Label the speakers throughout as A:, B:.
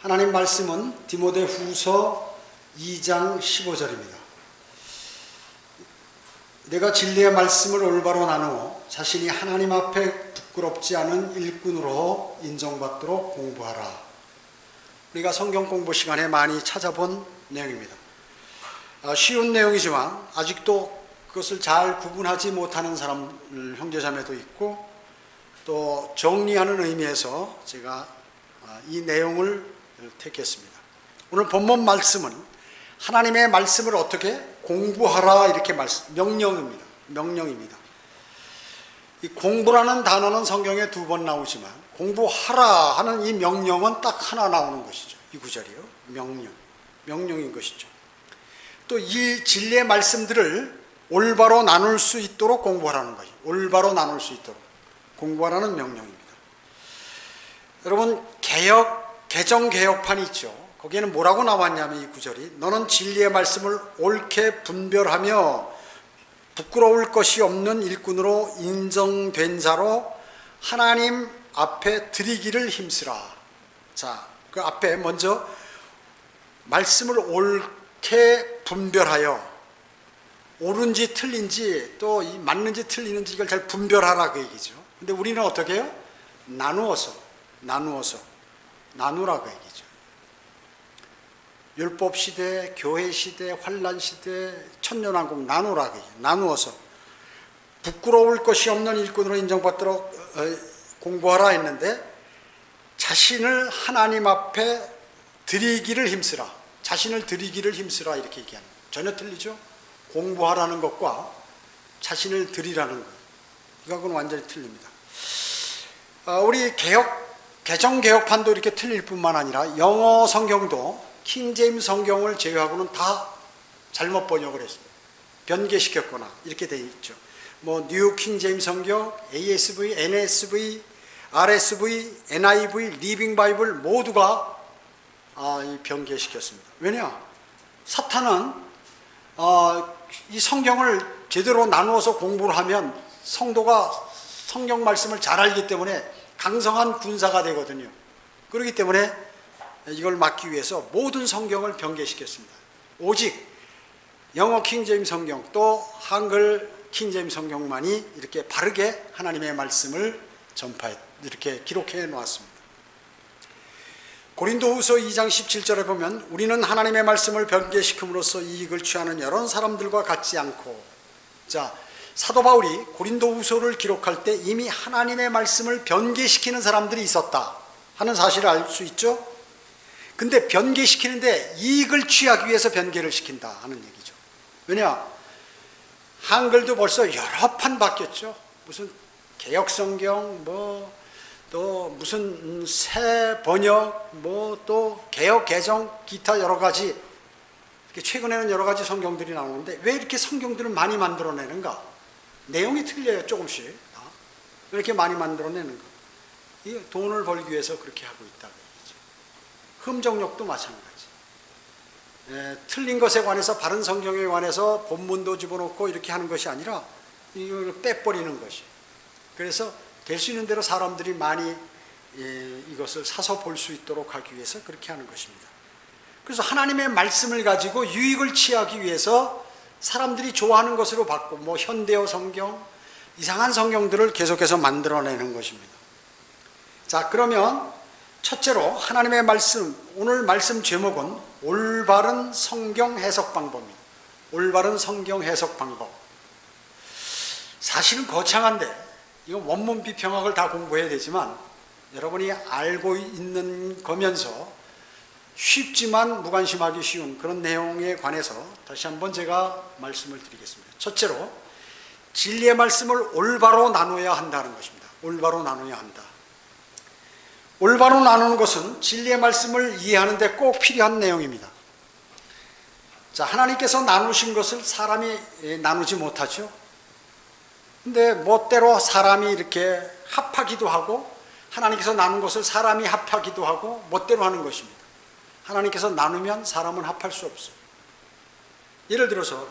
A: 하나님 말씀은 디모데후서 2장 15절입니다. 내가 진리의 말씀을 올바로 나누어 자신이 하나님 앞에 부끄럽지 않은 일꾼으로 인정받도록 공부하라. 우리가 성경 공부 시간에 많이 찾아본 내용입니다. 쉬운 내용이지만 아직도 그것을 잘 구분하지 못하는 사람, 형제자매도 있고, 또 정리하는 의미에서 제가 이 내용을 택했습니다. 오늘 본문 말씀은 하나님의 말씀을 어떻게 공부하라, 이렇게 명령입니다. 명령입니다. 이 공부라는 단어는 성경에 2번 나오지만 공부하라 하는 이 명령은 딱 하나 나오는 것이죠. 이 구절이요. 명령인 것이죠. 또 이 진리의 말씀들을 올바로 나눌 수 있도록 공부하라는 것이죠. 올바로 나눌 수 있도록 공부하라는 명령입니다. 여러분, 개정개혁판이 있죠. 거기에는 뭐라고 나왔냐면 이 구절이, 너는 진리의 말씀을 옳게 분별하며 부끄러울 것이 없는 일꾼으로 인정된 자로 하나님 앞에 드리기를 힘쓰라. 자, 그 앞에 먼저 말씀을 옳게 분별하여, 옳은지 틀린지 또 맞는지 틀리는지 이걸 잘 분별하라, 그 얘기죠. 근데 우리는 어떻게 해요? 나누어서 나누라, 그 얘기죠. 율법 시대, 교회 시대, 환란 시대, 천년왕국 나누라, 그 얘기죠. 나누어서 부끄러울 것이 없는 일꾼으로 인정받도록 공부하라 했는데, 자신을 하나님 앞에 드리기를 힘쓰라, 자신을 드리기를 힘쓰라, 이렇게 얘기하는 거예요. 전혀 틀리죠? 공부하라는 것과 자신을 드리라는 것, 이거하고는 완전히 틀립니다. 우리 개정개혁판도 이렇게 틀릴 뿐만 아니라 영어 성경도 킹제임스 성경을 제외하고는 다 잘못 번역을 했습니다. 변개시켰거나 이렇게 되어 있죠. 뉴 킹제임스 성경, ASV, NSV, RSV, NIV, 리빙 바이블 모두가 변개시켰습니다. 왜냐? 사탄은 이 성경을 제대로 나누어서 공부를 하면 성도가 성경 말씀을 잘 알기 때문에 강성한 군사가 되거든요. 그렇기 때문에 이걸 막기 위해서 모든 성경을 변개시켰습니다. 오직 영어 킹제임스 성경 또 한글 킹제임스 성경만이 이렇게 바르게 하나님의 말씀을 이렇게 기록해 놓았습니다. 고린도후서 2장 17절에 보면, 우리는 하나님의 말씀을 변개시킴으로써 이익을 취하는 여러 사람들과 같지 않고, 자, 사도 바울이 고린도후서를 기록할 때 이미 하나님의 말씀을 변개시키는 사람들이 있었다 하는 사실을 알 수 있죠. 근데 변개시키는데 이익을 취하기 위해서 변개를 시킨다 하는 얘기죠. 왜냐? 한글도 벌써 여러 판 바뀌었죠. 무슨 개혁성경, 또 무슨 새 번역, 또 개혁, 개정, 기타 여러 가지, 최근에는 여러 가지 성경들이 나오는데 왜 이렇게 성경들을 많이 만들어내는가? 내용이 틀려요, 조금씩. 왜 이렇게 많이 만들어내는가? 이 돈을 벌기 위해서 그렇게 하고 있다고 얘기죠. 흠정력도 마찬가지. 틀린 것에 관해서, 바른 성경에 관해서 본문도 집어넣고 이렇게 하는 것이 아니라 이걸 빼버리는 것이. 그래서 될 수 있는 대로 사람들이 많이 이것을 사서 볼 수 있도록 하기 위해서 그렇게 하는 것입니다. 그래서 하나님의 말씀을 가지고 유익을 취하기 위해서 사람들이 좋아하는 것으로 바꾸고, 현대어 성경, 이상한 성경들을 계속해서 만들어내는 것입니다. 자, 그러면 첫째로 하나님의 말씀, 오늘 말씀 제목은 올바른 성경 해석 방법입니다. 올바른 성경 해석 방법. 사실은 거창한데, 이건 원문 비평학을 다 공부해야 되지만 여러분이 알고 있는 거면서 쉽지만 무관심하기 쉬운 그런 내용에 관해서 다시 한번 제가 말씀을 드리겠습니다. 첫째로, 진리의 말씀을 올바로 나눠야 한다는 것입니다. 올바로 나눠야 한다. 올바로 나누는 것은 진리의 말씀을 이해하는 데 꼭 필요한 내용입니다. 자, 하나님께서 나누신 것을 사람이 나누지 못하죠. 근데 멋대로 사람이 이렇게 합하기도 하고, 하나님께서 나눈 것을 사람이 합하기도 하고 멋대로 하는 것입니다. 하나님께서 나누면 사람은 합할 수 없어요. 예를 들어서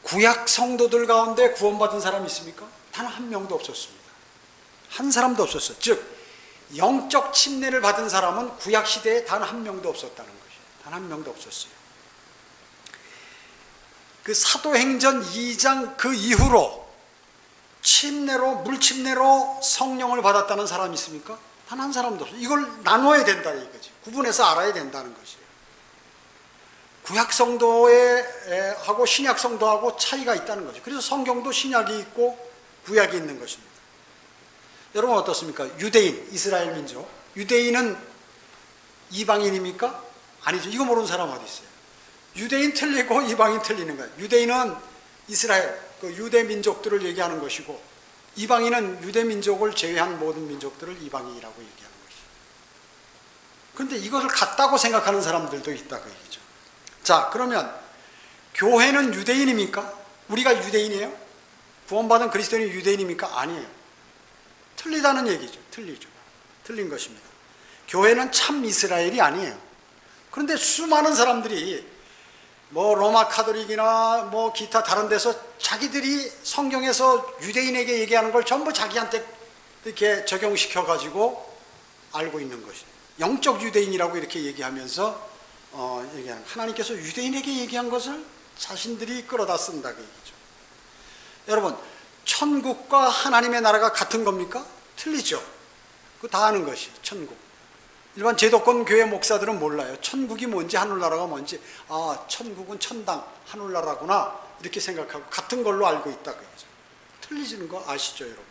A: 구약 성도들 가운데 구원받은 사람이 있습니까? 단 한 명도 없었습니다. 한 사람도 없었어요. 즉 영적 침례를 받은 사람은 구약 시대에 단 한 명도 없었다는 것이에요. 단 한 명도 없었어요. 그 사도행전 2장 그 이후로 물침례로 성령을 받았다는 사람이 있습니까? 단 한 사람도 없어요. 이걸 나눠야 된다 이거지. 구분해서 알아야 된다는 것이에요. 구약 성도하고 신약 성도하고 차이가 있다는 거죠. 그래서 성경도 신약이 있고 구약이 있는 것입니다. 여러분 어떻습니까? 유대인, 이스라엘 민족. 유대인은 이방인입니까? 아니죠. 이거 모르는 사람 어디 있어요? 유대인 틀리고 이방인 틀리는 거예요. 유대인은 이스라엘, 그 유대 민족들을 얘기하는 것이고, 이방인은 유대 민족을 제외한 모든 민족들을 이방인이라고 얘기하는 것이죠. 그런데 이것을 같다고 생각하는 사람들도 있다 그 얘기죠. 자, 그러면 교회는 유대인입니까? 우리가 유대인이에요? 구원받은 그리스도인이 유대인입니까? 아니에요. 틀리다는 얘기죠. 틀리죠. 틀린 것입니다. 교회는 참 이스라엘이 아니에요. 그런데 수많은 사람들이 뭐 로마 카톨릭이나 뭐 기타 다른 데서 자기들이 성경에서 유대인에게 얘기하는 걸 전부 자기한테 이렇게 적용시켜 가지고 알고 있는 것이에요. 영적 유대인이라고 이렇게 얘기하면서 얘기하는, 하나님께서 유대인에게 얘기한 것을 자신들이 끌어다 쓴다 그 얘기죠. 여러분, 천국과 하나님의 나라가 같은 겁니까? 틀리죠. 그거 다 아는 것이 천국. 일반 제도권 교회 목사들은 몰라요. 천국이 뭔지 하늘나라가 뭔지. 아, 천국은 천당, 하늘나라구나 이렇게 생각하고 같은 걸로 알고 있다 그 얘기죠. 틀리지는 거 아시죠 여러분?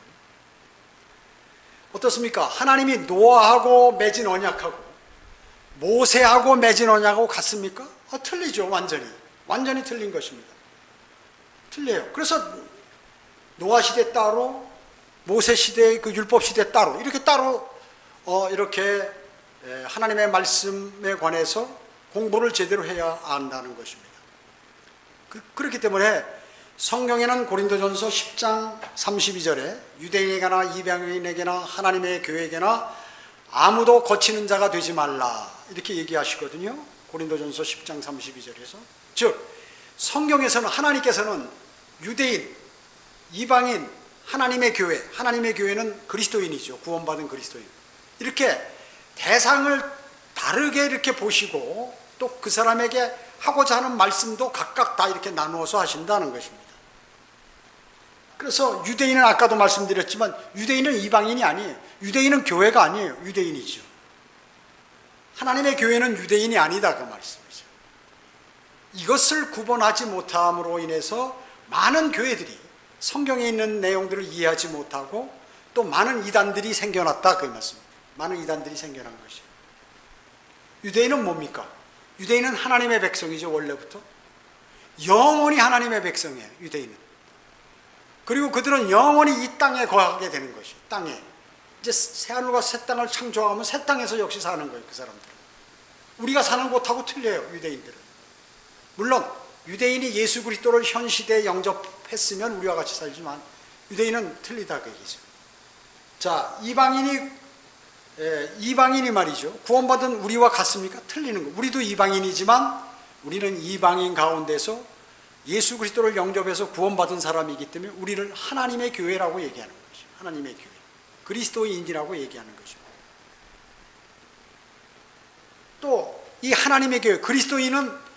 A: 어떻습니까? 하나님이 노아하고 맺은 언약하고 모세하고 맺은 언약하고 같습니까? 틀리죠. 완전히 틀린 것입니다. 틀려요. 그래서 노아 시대 따로, 모세 시대 그 율법 시대 따로, 이렇게 따로 이렇게 하나님의 말씀에 관해서 공부를 제대로 해야 안다는 것입니다. 그렇기 때문에 성경에는 고린도전서 10장 32절에 유대인에게나 이방인에게나 하나님의 교회에게나 아무도 거치는 자가 되지 말라 이렇게 얘기하시거든요. 고린도전서 10장 32절에서. 즉 성경에서는 하나님께서는 유대인, 이방인, 하나님의 교회는 그리스도인이죠. 구원받은 그리스도인. 이렇게 대상을 다르게 이렇게 보시고 또 그 사람에게 하고자 하는 말씀도 각각 다 이렇게 나누어서 하신다는 것입니다. 그래서 유대인은 아까도 말씀드렸지만 유대인은 이방인이 아니에요. 유대인은 교회가 아니에요. 유대인이죠. 하나님의 교회는 유대인이 아니다 그 말씀이죠. 이것을 구분하지 못함으로 인해서 많은 교회들이 성경에 있는 내용들을 이해하지 못하고 또 많은 이단들이 생겨났다 그 말씀입니다. 많은 이단들이 생겨난 것이에요. 유대인은 뭡니까? 유대인은 하나님의 백성이죠. 원래부터 영원히 하나님의 백성이에요. 유대인은. 그리고 그들은 영원히 이 땅에 거하게 되는 것이에요. 땅에 이제 새하늘과 새 땅을 창조하면 새 땅에서 역시 사는 거예요. 그 사람들은. 우리가 사는 곳하고 틀려요. 유대인들은. 물론 유대인이 예수 그리스도를 현 시대에 영접했으면 우리와 같이 살지만 유대인은 틀리다 그 얘기죠. 자, 이방인이 말이죠. 구원받은 우리와 같습니까? 틀리는 거. 우리도 이방인이지만 우리는 이방인 가운데서 예수 그리스도를 영접해서 구원받은 사람이기 때문에 우리를 하나님의 교회라고 얘기하는 것이죠. 하나님의 교회. 그리스도인이라고 얘기하는 것이죠. 또 이 하나님의 교회, 그리스도인은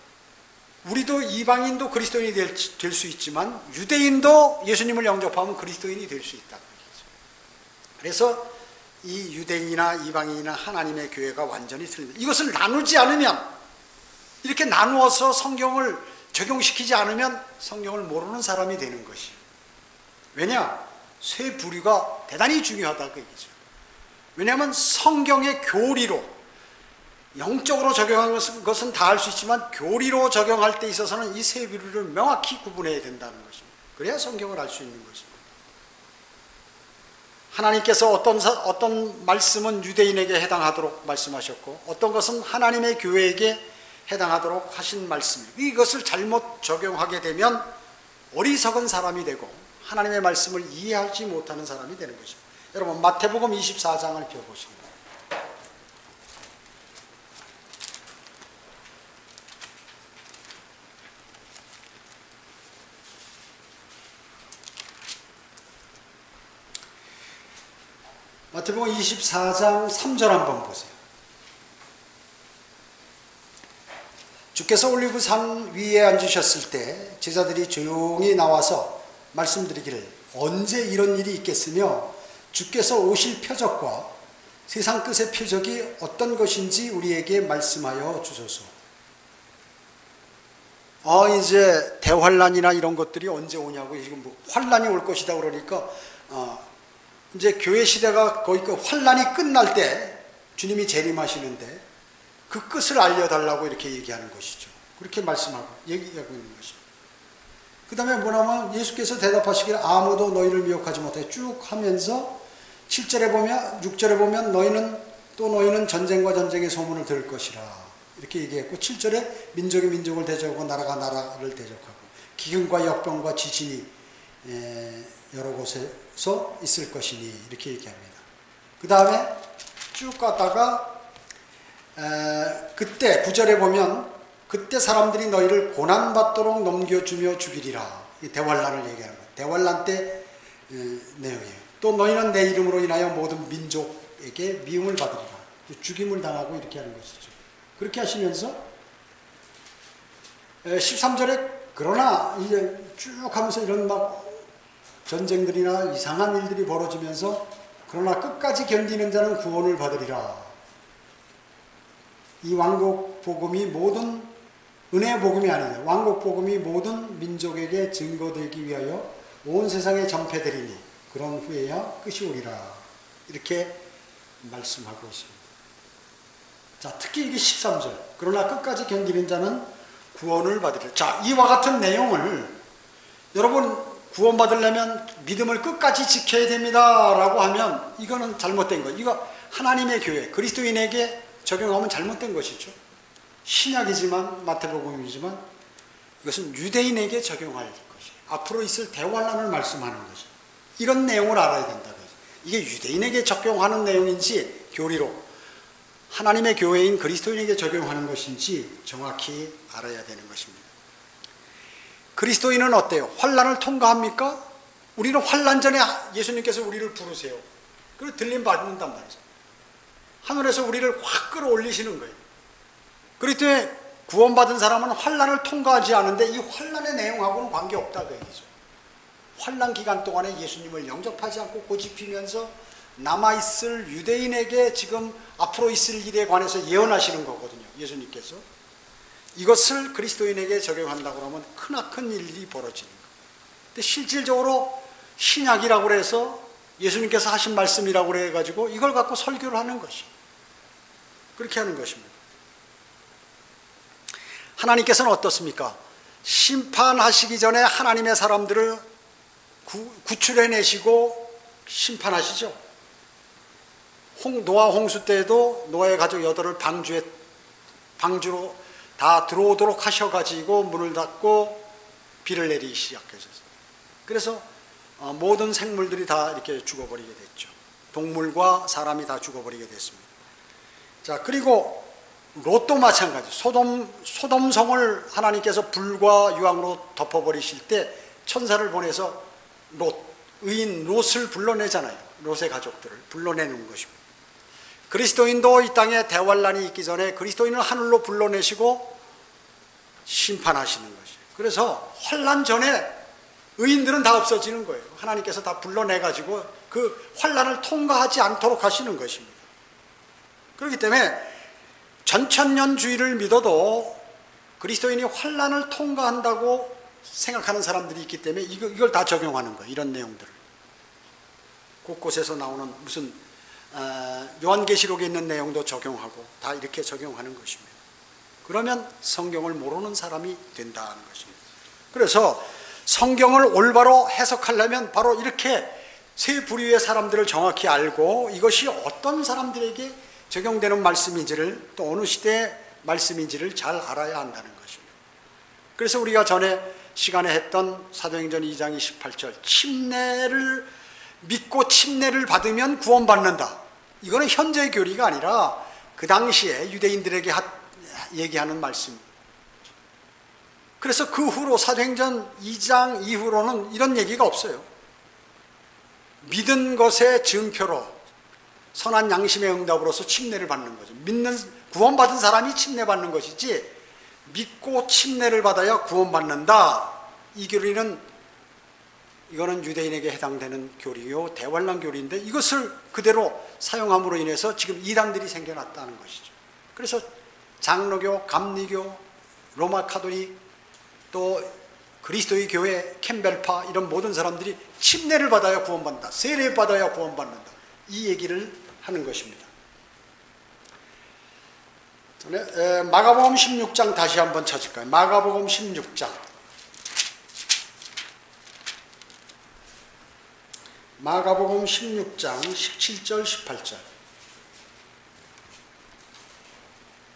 A: 우리도 이방인도 그리스도인이 될 수 있지만 유대인도 예수님을 영접하면 그리스도인이 될 수 있다. 그래서 이 유대인이나 이방인이나 하나님의 교회가 완전히 틀립니다. 이것을 나누지 않으면, 이렇게 나누어서 성경을 적용시키지 않으면 성경을 모르는 사람이 되는 것이에요. 왜냐? 세 부류가 대단히 중요하다 그 얘기죠. 왜냐하면 성경의 교리로 영적으로 적용한 것은 다 할 수 있지만 교리로 적용할 때 있어서는 이 세 부류를 명확히 구분해야 된다는 것입니다. 그래야 성경을 알 수 있는 것입니다. 하나님께서 어떤 말씀은 유대인에게 해당하도록 말씀하셨고 어떤 것은 하나님의 교회에게 해당하도록 하신 말씀이에요. 이것을 잘못 적용하게 되면 어리석은 사람이 되고 하나님의 말씀을 이해하지 못하는 사람이 되는 것입니다. 여러분 마태복음 24장을 펴보시기 바랍니다. 마태복음 24장 3절 한번 보세요. 주께서 올리브산 위에 앉으셨을 때 제자들이 조용히 나와서 말씀드리기를 언제 이런 일이 있겠으며 주께서 오실 표적과 세상 끝의 표적이 어떤 것인지 우리에게 말씀하여 주소서. 이제 대환란이나 이런 것들이 언제 오냐고, 지금 뭐 환란이 올 것이다 그러니까 이제 교회 시대가 거의 그 환란이 끝날 때 주님이 재림하시는데 그 끝을 알려달라고 이렇게 얘기하는 것이죠. 그렇게 말씀하고 얘기하고 있는 것입니다. 그 다음에 뭐냐면 예수께서 대답하시기를 아무도 너희를 미혹하지 못해 쭉 하면서 7절에 보면 6절에 보면 너희는 전쟁과 전쟁의 소문을 들을 것이라 이렇게 얘기했고, 7절에 민족이 민족을 대적하고 나라가 나라를 대적하고 기근과 역병과 지진이 여러 곳에서 있을 것이니 이렇게 얘기합니다. 그 다음에 쭉 가다가 그때 9절에 보면 그때 사람들이 너희를 고난받도록 넘겨주며 죽이리라. 이 대환란을 얘기하는 거예요. 대환란 때 내용이에요. 또 너희는 내 이름으로 인하여 모든 민족에게 미움을 받으리라. 죽임을 당하고 이렇게 하는 것이죠. 그렇게 하시면서 13절에 그러나 이제 쭉 하면서 이런 막 전쟁들이나 이상한 일들이 벌어지면서 그러나 끝까지 견디는 자는 구원을 받으리라. 이 왕국 복음이 모든 은혜의 복음이 아니라 왕국 복음이 모든 민족에게 증거되기 위하여 온 세상에 전폐되리니 그런 후에야 끝이 오리라. 이렇게 말씀하고 있습니다. 자, 특히 이게 13절. 그러나 끝까지 견디는 자는 구원을 받으리라. 자, 이와 같은 내용을 여러분 구원받으려면 믿음을 끝까지 지켜야 됩니다 라고 하면 이거는 잘못된 거예요. 이거 하나님의 교회, 그리스도인에게 적용하면 잘못된 것이죠. 신약이지만 마태복음이지만 이것은 유대인에게 적용할 것이에요. 앞으로 있을 대환란을 말씀하는 것이에요. 이런 내용을 알아야 된다. 이게 유대인에게 적용하는 내용인지 교리로 하나님의 교회인 그리스도인에게 적용하는 것인지 정확히 알아야 되는 것입니다. 그리스도인은 어때요? 환란을 통과합니까? 우리는 환란 전에 예수님께서 우리를 부르세요. 그리고 들림 받는단 말이죠. 하늘에서 우리를 확 끌어올리시는 거예요. 그렇기 때문에 구원받은 사람은 환란을 통과하지 않은데 이 환란의 내용하고는 관계없다 그 얘기죠. 환란 기간 동안에 예수님을 영접하지 않고 고집피면서 남아있을 유대인에게 지금 앞으로 있을 일에 관해서 예언하시는 거거든요. 예수님께서. 이것을 그리스도인에게 적용한다고 하면 크나큰 일이 벌어지는 거예요. 근데 실질적으로 신약이라고 해서 예수님께서 하신 말씀이라고 해가지고 이걸 갖고 설교를 하는 것이 그렇게 하는 것입니다. 하나님께서는 어떻습니까? 심판하시기 전에 하나님의 사람들을 구출해내시고 심판하시죠. 노아 홍수 때에도 노아의 가족 8을 방주로 다 들어오도록 하셔가지고 문을 닫고 비를 내리기 시작하셨어요. 그래서 모든 생물들이 다 이렇게 죽어버리게 됐죠. 동물과 사람이 다 죽어버리게 됐습니다. 자, 그리고 롯도 마찬가지. 소돔성을 하나님께서 불과 유황으로 덮어버리실 때 천사를 보내서 의인 롯을 불러내잖아요. 롯의 가족들을 불러내는 것입니다. 그리스도인도 이 땅에 대환란이 있기 전에 그리스도인을 하늘로 불러내시고 심판하시는 것이에요. 그래서 환란 전에 의인들은 다 없어지는 거예요. 하나님께서 다 불러내가지고 그 환란을 통과하지 않도록 하시는 것입니다. 그렇기 때문에 전천년주의를 믿어도 그리스도인이 환란을 통과한다고 생각하는 사람들이 있기 때문에 이걸 다 적용하는 거예요. 이런 내용들을. 곳곳에서 나오는 무슨 요한계시록에 있는 내용도 적용하고 다 이렇게 적용하는 것입니다. 그러면 성경을 모르는 사람이 된다는 것입니다. 그래서 성경을 올바로 해석하려면 바로 이렇게 세 부류의 사람들을 정확히 알고 이것이 어떤 사람들에게 적용되는 말씀인지를 또 어느 시대의 말씀인지를 잘 알아야 한다는 것입니다. 그래서 우리가 전에 시간에 했던 사도행전 2장 28절 침례를 믿고 침례를 받으면 구원받는다. 이거는 현재의 교리가 아니라 그 당시에 유대인들에게 얘기하는 말씀입니다. 그래서 그 후로 사도행전 2장 이후로는 이런 얘기가 없어요. 믿은 것의 증표로 선한 양심의 응답으로서 침례를 받는 거죠. 구원받은 사람이 침례받는 것이지 믿고 침례를 받아야 구원받는다. 이 교리는 이거는 유대인에게 해당되는 교리요, 대환란 교리인데 이것을 그대로 사용함으로 인해서 지금 이단들이 생겨났다는 것이죠. 그래서 장로교, 감리교, 로마 카톨릭, 또 그리스도의 교회, 캠벨파 이런 모든 사람들이 침례를 받아야 구원받는다, 세례 받아야 구원받는다, 이 얘기를 하는 것입니다. 마가복음 16장 다시 한번 찾을까요? 마가복음 16장. 마가복음 16장 17절 18절.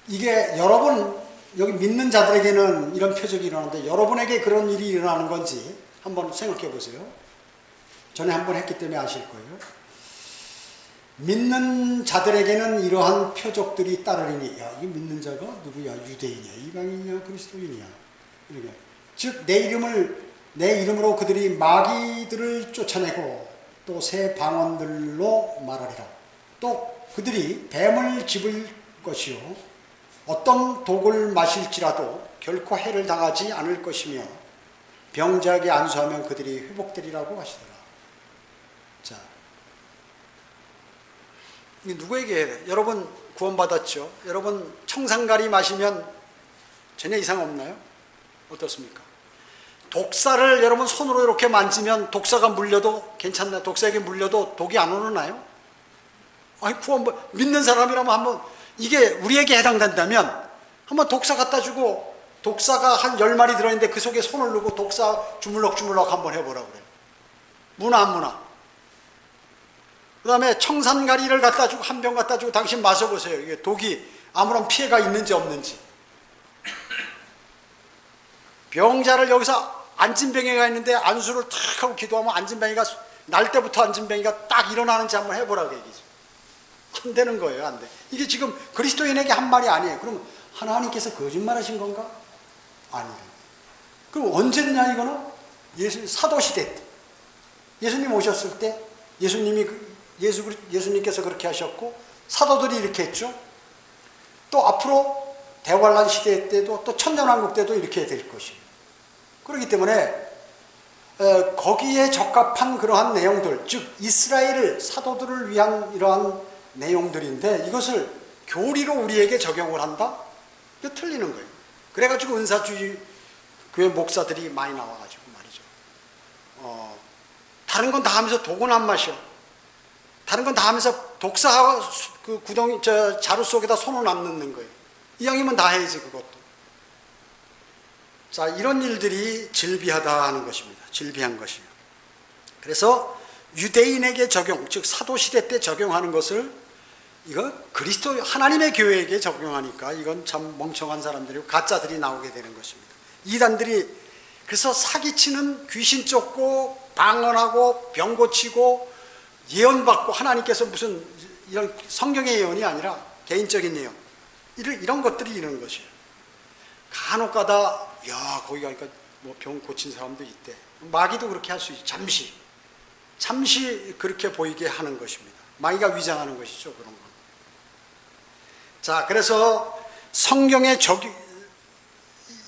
A: 이게 여러분 여기 믿는 자들에게는 이런 표적이 일어나는데 여러분에게 그런 일이 일어나는 건지 한번 생각해 보세요. 전에 한번 했기 때문에 아실 거예요. 믿는 자들에게는 이러한 표적들이 따르리니, 야, 이 믿는 자가 누구야? 유대인이야? 이방인이야? 그리스도인이야? 이렇게. 즉, 내 이름으로 그들이 마귀들을 쫓아내고 또 새 방언들로 말하리라. 또 그들이 뱀을 집을 것이요. 어떤 독을 마실지라도 결코 해를 당하지 않을 것이며 병자에게 안수하면 그들이 회복되리라고 하시더라. 자, 누구에게 해야 돼? 여러분 구원받았죠? 여러분 청산가리 마시면 전혀 이상 없나요? 어떻습니까? 독사를 여러분 손으로 이렇게 만지면 독사가 물려도 괜찮나요? 독사에게 물려도 독이 안 오르나요? 아니, 믿는 사람이라면 한번 이게 우리에게 해당된다면 한번 독사 갖다 주고 독사가 한 10마리 들어있는데 그 속에 손을 넣고 독사 주물럭주물럭 한번 해보라고 그래요. 무나 안 무나? 그 다음에 청산가리를 갖다 주고 한 병 갖다 주고 당신 마셔보세요. 이게 독이 아무런 피해가 있는지 없는지. 병자를 여기서 안진뱅이가 있는데 안수를 탁 하고 기도하면 안진뱅이가 날 때부터 안진뱅이가 딱 일어나는지 한번 해보라고 얘기죠. 안 되는 거예요. 안 돼. 이게 지금 그리스도인에게 한 말이 아니에요. 그럼 하나님께서 거짓말하신 건가? 아니에요. 그럼 언제냐 이거는? 사도시대 때. 예수님 오셨을 때 예수님께서 그렇게 하셨고 사도들이 이렇게 했죠. 또 앞으로 대환란 시대 때도 또 천년왕국 때도 이렇게 될 것이에요. 그렇기 때문에 거기에 적합한 그러한 내용들, 즉 이스라엘 사도들을 위한 이러한 내용들인데 이것을 교리로 우리에게 적용을 한다? 이거 틀리는 거예요. 그래가지고 은사주의 교회 목사들이 많이 나와가지고 말이죠. 다른 건 다 하면서 독은 안 마셔. 다른 건 다 하면서 독사하고 그 구덩이 자루 속에다 손을 안 넣는 거예요. 이왕이면 다 해야지 그것도. 자, 이런 일들이 질비하다 하는 것입니다. 질비한 것이에요. 그래서 유대인에게 적용, 즉 사도시대 때 적용하는 것을 이거 그리스도 하나님의 교회에게 적용하니까 이건 참 멍청한 사람들이고 가짜들이 나오게 되는 것입니다. 이단들이 그래서 사기치는 귀신 쫓고 방언하고 병 고치고 예언받고 하나님께서 무슨 이런 성경의 예언이 아니라 개인적인 예언 이런 것들이 이런 것이에요. 간혹 가다 야 거기 가니까 뭐 병 고친 사람도 있대. 마귀도 그렇게 할 수 있죠. 잠시 그렇게 보이게 하는 것입니다. 마귀가 위장하는 것이죠. 그런 거. 자, 그래서 성경에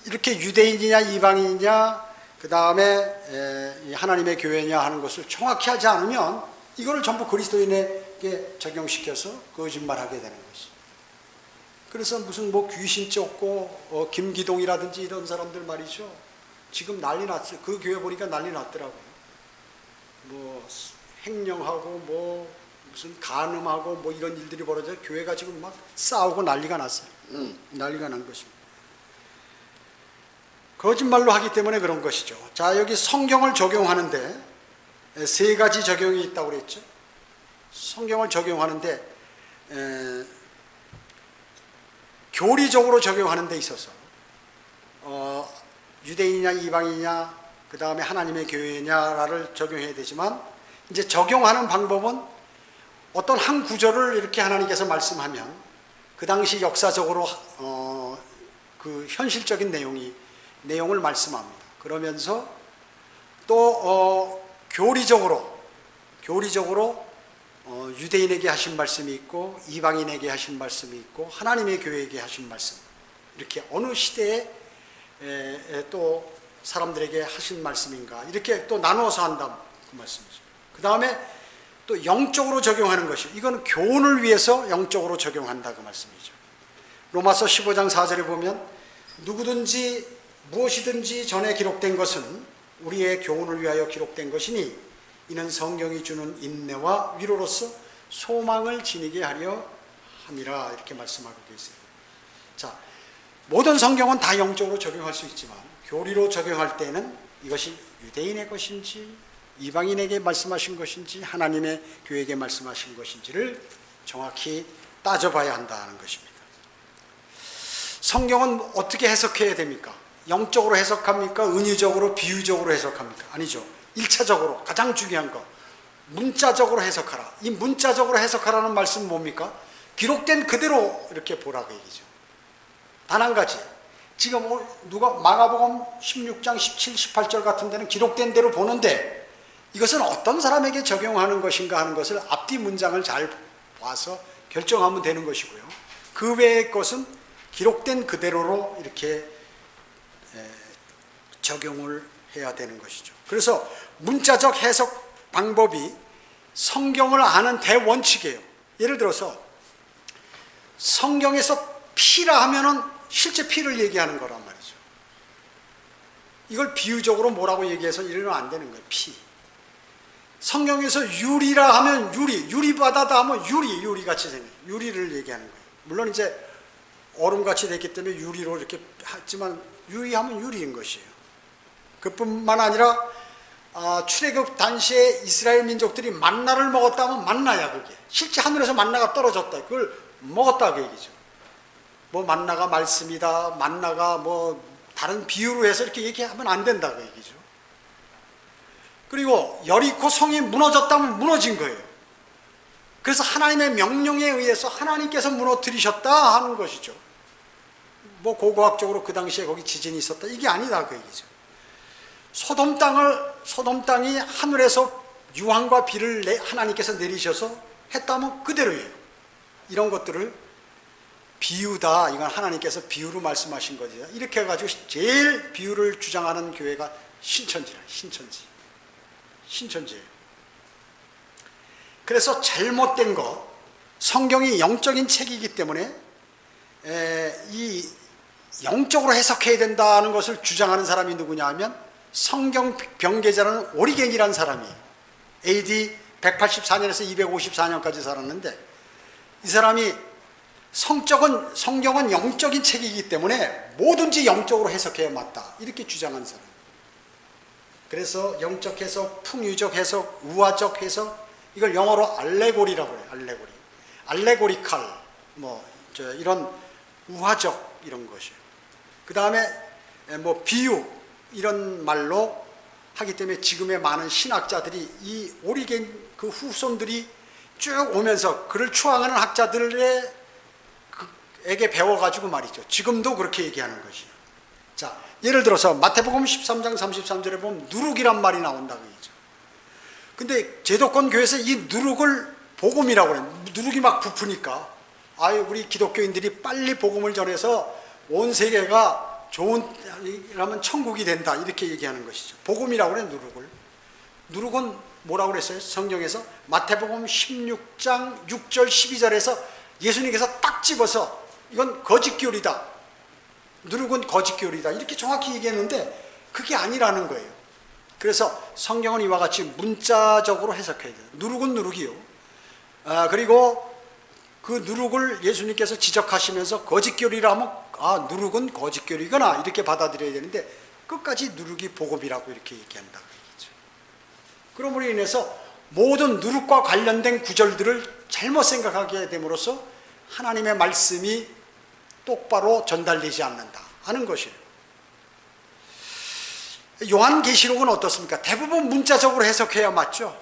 A: 이렇게 유대인이냐 이방인이냐 그 다음에 하나님의 교회냐 하는 것을 정확히 하지 않으면 이거를 전부 그리스도인에게 적용시켜서 거짓말하게 되는 것이. 그래서 무슨 뭐 귀신 쫓고 김기동이라든지 이런 사람들 말이죠. 지금 난리 났어요. 그 교회 보니까 난리 났더라고요. 뭐 횡령하고 뭐 무슨 간음하고 뭐 이런 일들이 벌어져 교회가 지금 막 싸우고 난리가 났어요. 난리가 난 것입니다. 거짓말로 하기 때문에 그런 것이죠. 자, 여기 성경을 적용하는데 세 가지 적용이 있다고 그랬죠. 성경을 적용하는데 교리적으로 적용하는 데 있어서 유대인이냐 이방인이냐 그 다음에 하나님의 교회냐를 적용해야 되지만 이제 적용하는 방법은 어떤 한 구절을 이렇게 하나님께서 말씀하면 그 당시 역사적으로 그 현실적인 내용을 말씀합니다. 그러면서 또 교리적으로 유대인에게 하신 말씀이 있고 이방인에게 하신 말씀이 있고 하나님의 교회에게 하신 말씀, 이렇게 어느 시대에 또 사람들에게 하신 말씀인가, 이렇게 또 나누어서 한다 그 말씀이죠. 그 다음에 또 영적으로 적용하는 것이, 이건 교훈을 위해서 영적으로 적용한다 그 말씀이죠. 로마서 15장 4절에 보면 누구든지 무엇이든지 전에 기록된 것은 우리의 교훈을 위하여 기록된 것이니 이는 성경이 주는 인내와 위로로서 소망을 지니게 하려 함이라, 이렇게 말씀하고 계세요. 자, 모든 성경은 다 영적으로 적용할 수 있지만 교리로 적용할 때는 이것이 유대인의 것인지 이방인에게 말씀하신 것인지 하나님의 교회에게 말씀하신 것인지를 정확히 따져봐야 한다는 것입니다. 성경은 어떻게 해석해야 됩니까? 영적으로 해석합니까? 은유적으로, 비유적으로 해석합니까? 아니죠. 1차적으로 가장 중요한 거, 문자적으로 해석하라. 이 문자적으로 해석하라는 말씀은 뭡니까? 기록된 그대로 이렇게 보라고 얘기죠. 단 한 가지, 지금 누가 마가복음 16장 17, 18절 같은 데는 기록된 대로 보는데 이것은 어떤 사람에게 적용하는 것인가 하는 것을 앞뒤 문장을 잘 봐서 결정하면 되는 것이고요. 그 외의 것은 기록된 그대로로 이렇게 적용을 해야 되는 것이죠. 그래서 문자적 해석 방법이 성경을 아는 대원칙이에요. 예를 들어서 성경에서 피라 하면은 실제 피를 얘기하는 거란 말이죠. 이걸 비유적으로 뭐라고 얘기해서 이러면 안 되는 거예요. 피. 성경에서 유리라 하면 유리바다다 하면 유리같이 생겨요. 유리를 얘기하는 거예요. 물론 이제 얼음같이 됐기 때문에 유리로 이렇게 했지만 유리하면 유리인 것이에요. 그뿐만 아니라 출애굽 당시에 이스라엘 민족들이 만나를 먹었다면 만나야, 그게 실제 하늘에서 만나가 떨어졌다, 그걸 먹었다 그 얘기죠. 뭐 만나가 말씀이다, 만나가 뭐 다른 비유로 해서 이렇게 얘기하면 안 된다 그 얘기죠. 그리고 여리고 성이 무너졌다면 무너진 거예요. 그래서 하나님의 명령에 의해서 하나님께서 무너뜨리셨다 하는 것이죠. 뭐 고고학적으로 그 당시에 거기 지진이 있었다, 이게 아니다 그 얘기죠. 소돔 땅이 하늘에서 유황과 비를 하나님께서 내리셔서 했다면 그대로예요. 이런 것들을 비유다, 이건 하나님께서 비유로 말씀하신 거죠. 이렇게 해가지고 제일 비유를 주장하는 교회가 신천지예요. 그래서 잘못된 거, 성경이 영적인 책이기 때문에 이 영적으로 해석해야 된다는 것을 주장하는 사람이 누구냐 하면 성경 병계자라는 오리겐이라는 사람이에요. AD 184년에서 254년까지 살았는데, 이 사람이 성경은 영적인 책이기 때문에 뭐든지 영적으로 해석해야 맞다, 이렇게 주장한 사람. 그래서 영적 해석, 풍유적 해석, 우화적 해석, 이걸 영어로 알레고리라고 해요. 알레고리칼, 이런 우화적 이런 것이에요. 그 다음에 뭐 비유 이런 말로 하기 때문에 지금의 많은 신학자들이 이 오리겐 그 후손들이 쭉 오면서 그를 추앙하는 학자들에게 배워가지고 말이죠. 지금도 그렇게 얘기하는 것이에요. 자, 예를 들어서 마태복음 13장 33절에 보면 누룩이란 말이 나온다고 얘기죠. 근데 제도권 교회에서 이 누룩을 복음이라고 해요. 누룩이 막 부푸니까 우리 기독교인들이 빨리 복음을 전해서 온 세계가 좋은 천국이 된다, 이렇게 얘기하는 것이죠. 복음이라고 그래요. 누룩은 뭐라고 그랬어요? 성경에서 마태복음 16장 6절 12절에서 예수님께서 딱 집어서 이건 거짓교리다, 누룩은 거짓교리다, 이렇게 정확히 얘기했는데 그게 아니라는 거예요. 그래서 성경은 이와 같이 문자적으로 해석해야 돼요. 누룩은 누룩이요. 그리고 그 누룩을 예수님께서 지적하시면서 거짓교리라 하면 누룩은 거짓교리구나, 이렇게 받아들여야 되는데 끝까지 누룩이 복음이라고 이렇게 얘기한다고 얘기죠. 그러므로 인해서 모든 누룩과 관련된 구절들을 잘못 생각하게 됨으로써 하나님의 말씀이 똑바로 전달되지 않는다 하는 것이에요. 요한계시록은 어떻습니까? 대부분 문자적으로 해석해야 맞죠.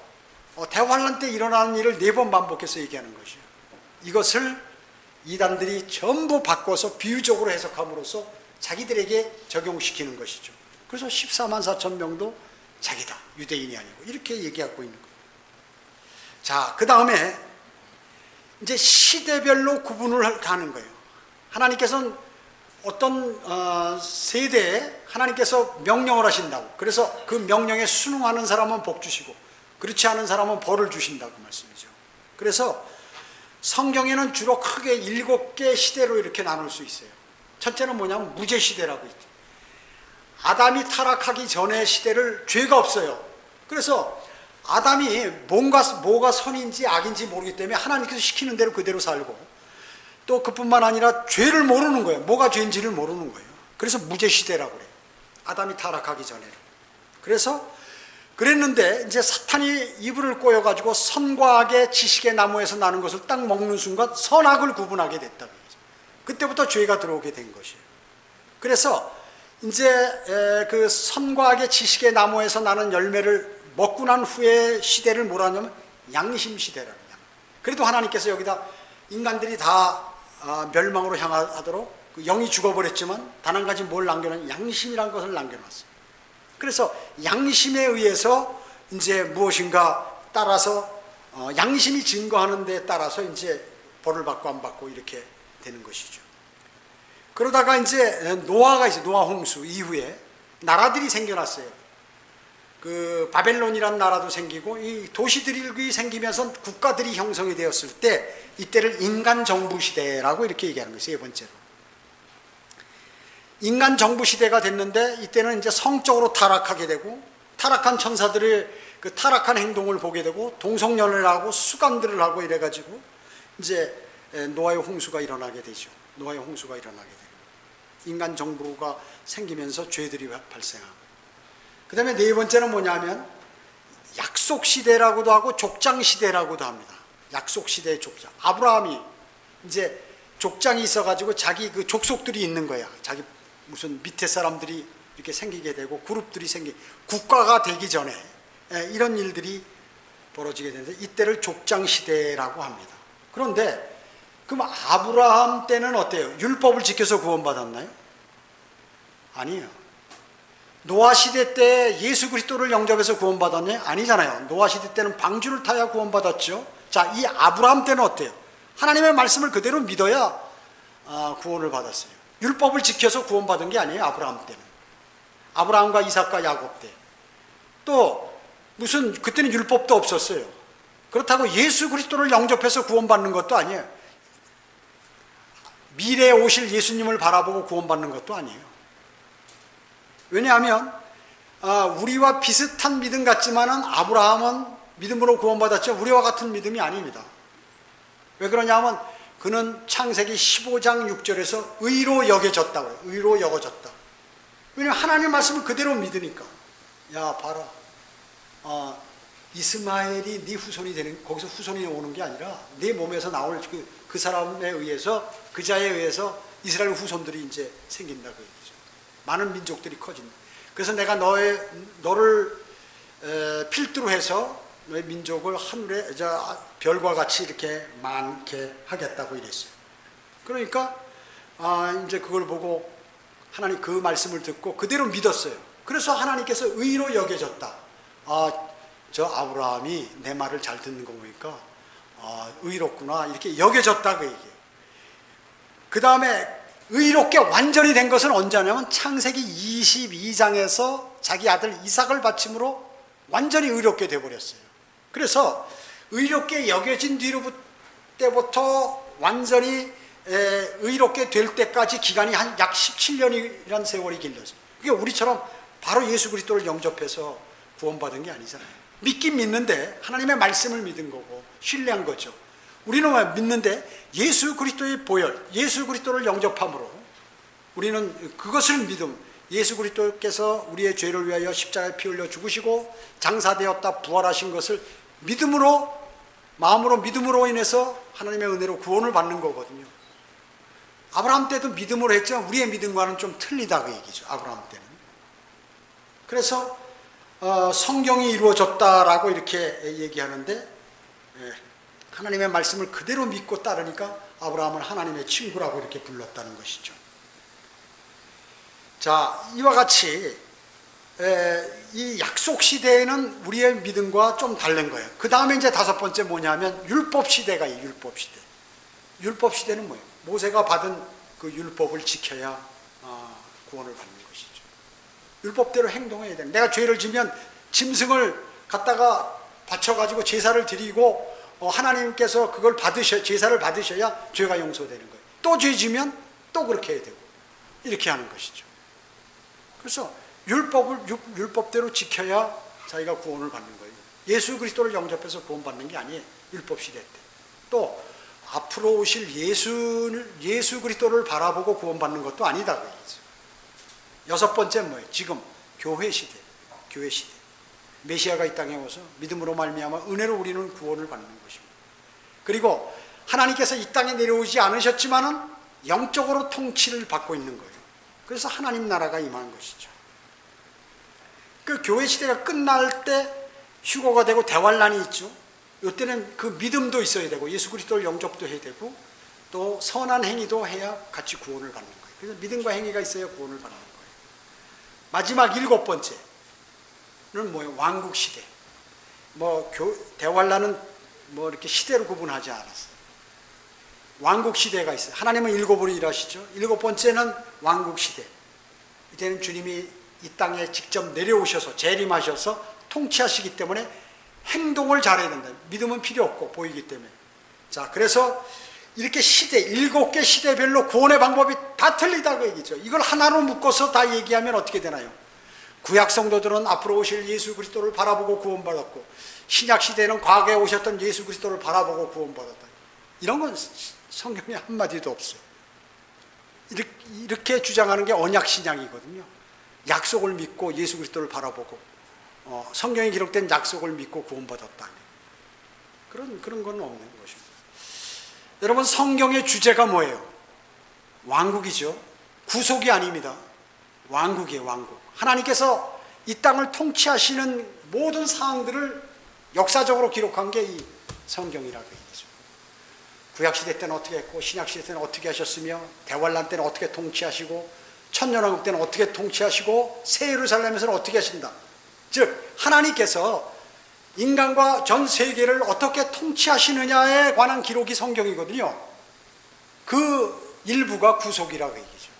A: 대환란 때 일어나는 일을 4번 반복해서 얘기하는 것이에요. 이것을 이단들이 전부 바꿔서 비유적으로 해석함으로써 자기들에게 적용시키는 것이죠. 그래서 14만 4천 명도 자기다, 유대인이 아니고, 이렇게 얘기하고 있는 거예요. 자, 그 다음에 이제 시대별로 구분을 하는 거예요. 하나님께서는 어떤 세대에 하나님께서 명령을 하신다고. 그래서 그 명령에 순응하는 사람은 복 주시고 그렇지 않은 사람은 벌을 주신다고 말씀이죠. 그래서 성경에는 주로 크게 7개 시대로 이렇게 나눌 수 있어요. 첫째는 뭐냐면 무죄 시대라고 있죠. 아담이 타락하기 전의 시대를 죄가 없어요. 그래서 아담이 뭐가 선인지 악인지 모르기 때문에 하나님께서 시키는 대로 그대로 살고, 또 그뿐만 아니라 죄를 모르는 거예요. 뭐가 죄인지를 모르는 거예요. 그래서 무죄 시대라고 그래요. 아담이 타락하기 전에는. 그래서 그랬는데 이제 사탄이 이불을 꼬여가지고 선과 악의 지식의 나무에서 나는 것을 딱 먹는 순간 선악을 구분하게 됐다고 얘기죠. 그때부터 죄가 들어오게 된 것이에요. 그래서 이제 그 선과 악의 지식의 나무에서 나는 열매를 먹고 난 후에 시대를 뭐라 하냐면 양심 시대라는 거예요. 그래도 하나님께서 여기다 인간들이 다 멸망으로 향하도록 영이 죽어버렸지만 단 한 가지 뭘 남겨놓은 양심이라는 것을 남겨놨어요. 그래서 양심에 의해서 이제 무엇인가 따라서 양심이 증거하는 데 따라서 이제 벌을 받고 안 받고 이렇게 되는 것이죠. 그러다가 이제 노아가 있어요. 노아 홍수 이후에 나라들이 생겨났어요. 그 바벨론이라는 나라도 생기고 이 도시들이 생기면서 국가들이 형성이 되었을 때 이때를 인간 정부 시대라고 이렇게 얘기하는 거예요. 세 번째로 인간 정부 시대가 됐는데 이때는 이제 성적으로 타락하게 되고 타락한 천사들의 그 타락한 행동을 보게 되고 동성연애를 하고 수간들을 하고 이래가지고 이제 노아의 홍수가 일어나게 되죠. 노아의 홍수가 일어나게 되고 인간 정부가 생기면서 죄들이 발생하고, 그 다음에 네 번째는 뭐냐면 약속시대라고도 하고 족장시대라고도 합니다. 약속시대의 족장. 아브라함이 이제 족장이 있어가지고 자기 그 족속들이 있는 거야. 자기 무슨 밑에 사람들이 이렇게 생기게 되고 그룹들이 국가가 되기 전에 이런 일들이 벌어지게 되는데 이때를 족장시대라고 합니다. 그런데 그럼 아브라함 때는 어때요? 율법을 지켜서 구원받았나요? 아니에요. 노아 시대 때 예수 그리스도를 영접해서 구원받았냐? 아니잖아요. 노아 시대 때는 방주를 타야 구원받았죠. 자, 이 아브라함 때는 어때요? 하나님의 말씀을 그대로 믿어야 구원을 받았어요. 율법을 지켜서 구원받은 게 아니에요. 아브라함 때는. 아브라함과 이삭과 야곱 때. 또 무슨 그때는 율법도 없었어요. 그렇다고 예수 그리스도를 영접해서 구원받는 것도 아니에요. 미래에 오실 예수님을 바라보고 구원받는 것도 아니에요. 왜냐하면 우리와 비슷한 믿음 같지만은 아브라함은 믿음으로 구원받았죠. 우리와 같은 믿음이 아닙니다. 왜 그러냐면 그는 창세기 15장 6절에서 의로 여겨졌다고요. 의로 여겨졌다. 왜냐하면 하나님의 말씀을 그대로 믿으니까. 야 봐라, 이스마엘이 네 후손이 되는, 거기서 후손이 오는 게 아니라 네 몸에서 나올 그 사람에 의해서, 그 자에 의해서 이스라엘 후손들이 이제 생긴다고 얘기죠. 많은 민족들이 커진다. 그래서 내가 너를 필두로 해서 너의 민족을 하늘에 별과 같이 이렇게 많게 하겠다고 이랬어요. 그러니까 이제 그걸 보고 하나님 그 말씀을 듣고 그대로 믿었어요. 그래서 하나님께서 의로 여겨졌다. 저 아브라함이 내 말을 잘 듣는 거 보니까 의롭구나 이렇게 여겨졌다 그 얘기예요. 그 다음에 의롭게 완전히 된 것은 언제냐면 창세기 22장에서 자기 아들 이삭을 바침으로 완전히 의롭게 되어버렸어요. 그래서 의롭게 여겨진 때부터 완전히 의롭게 될 때까지 기간이 한 약 17년이라는 세월이 길렀어요. 그게 우리처럼 바로 예수 그리스도를 영접해서 구원받은 게 아니잖아요. 믿긴 믿는데 하나님의 말씀을 믿은 거고 신뢰한 거죠. 우리는 믿는데 예수 그리스도의 보혈, 예수 그리스도를 영접함으로 우리는 그것을 믿음, 예수 그리스도께서 우리의 죄를 위하여 십자가에 피 흘려 죽으시고 장사되었다 부활하신 것을 믿음으로, 마음으로 믿음으로 인해서 하나님의 은혜로 구원을 받는 거거든요. 아브라함 때도 믿음으로 했지만 우리의 믿음과는 좀 틀리다 그 얘기죠. 아브라함 때는. 그래서 성경이 이루어졌다라고 이렇게 얘기하는데 하나님의 말씀을 그대로 믿고 따르니까 아브라함은 하나님의 친구라고 이렇게 불렀다는 것이죠. 자, 이와 같이 이 약속 시대에는 우리의 믿음과 좀 다른 거예요. 그 다음에 이제 다섯 번째 뭐냐면 율법 시대가 이 율법 시대. 율법 시대는 뭐예요? 모세가 받은 그 율법을 지켜야 구원을 받는 것이죠. 율법대로 행동해야 돼요. 내가 죄를 지면 짐승을 갖다가 바쳐가지고 제사를 드리고 하나님께서 그걸 제사를 받으셔야 죄가 용서되는 거예요. 또 죄 지면 또 그렇게 해야 되고 이렇게 하는 것이죠. 그래서 율법대로 지켜야 자기가 구원을 받는 거예요. 예수 그리스도를 영접해서 구원받는 게 아니에요. 율법 시대 때. 또 앞으로 오실 예수 그리스도를 바라보고 구원받는 것도 아니다. 여섯 번째는 뭐예요? 지금 교회 시대. 교회 시대. 메시아가 이 땅에 오서 믿음으로 말미암아 은혜로 우리는 구원을 받는 것입니다. 그리고 하나님께서 이 땅에 내려오지 않으셨지만은 영적으로 통치를 받고 있는 거예요. 그래서 하나님 나라가 임한 것이죠. 그 교회 시대가 끝날 때 휴거가 되고 대환란이 있죠. 이때는 그 믿음도 있어야 되고 예수 그리스도를 영접도 해야 되고 또 선한 행위도 해야 같이 구원을 받는 거예요. 그래서 믿음과 행위가 있어야 구원을 받는 거예요. 마지막 일곱 번째는 뭐예요? 왕국 시대. 대환란은 이렇게 시대로 구분하지 않았어요. 왕국 시대가 있어요. 하나님은 일곱으로 일하시죠. 일곱 번째는 왕국 시대. 이때는 주님이 이 땅에 직접 내려오셔서 재림하셔서 통치하시기 때문에 행동을 잘해야 된다. 믿음은 필요 없고 보이기 때문에. 자, 그래서 이렇게 일곱 개 시대별로 구원의 방법이 다 틀리다고 얘기죠. 이걸 하나로 묶어서 다 얘기하면 어떻게 되나요? 구약 성도들은 앞으로 오실 예수 그리스도를 바라보고 구원받았고, 신약 시대는 과거에 오셨던 예수 그리스도를 바라보고 구원받았다. 이런 건 성경에 한마디도 없어요. 이렇게 주장하는 게 언약 신앙이거든요. 약속을 믿고 예수 그리스도를 바라보고 성경에 기록된 약속을 믿고 구원받았다. 그런 건 없는 것입니다. 여러분, 성경의 주제가 뭐예요? 왕국이죠. 구속이 아닙니다. 왕국이에요. 왕국. 하나님께서 이 땅을 통치하시는 모든 사항들을 역사적으로 기록한 게 이 성경이라고 얘기죠. 구약시대 때는 어떻게 했고 신약시대 때는 어떻게 하셨으며 대환란 때는 어떻게 통치하시고 천년왕국 때는 어떻게 통치하시고 새 예루살렘에서는 어떻게 하신다. 즉 하나님께서 인간과 전 세계를 어떻게 통치하시느냐에 관한 기록이 성경이거든요. 그 일부가 구속이라고 얘기죠.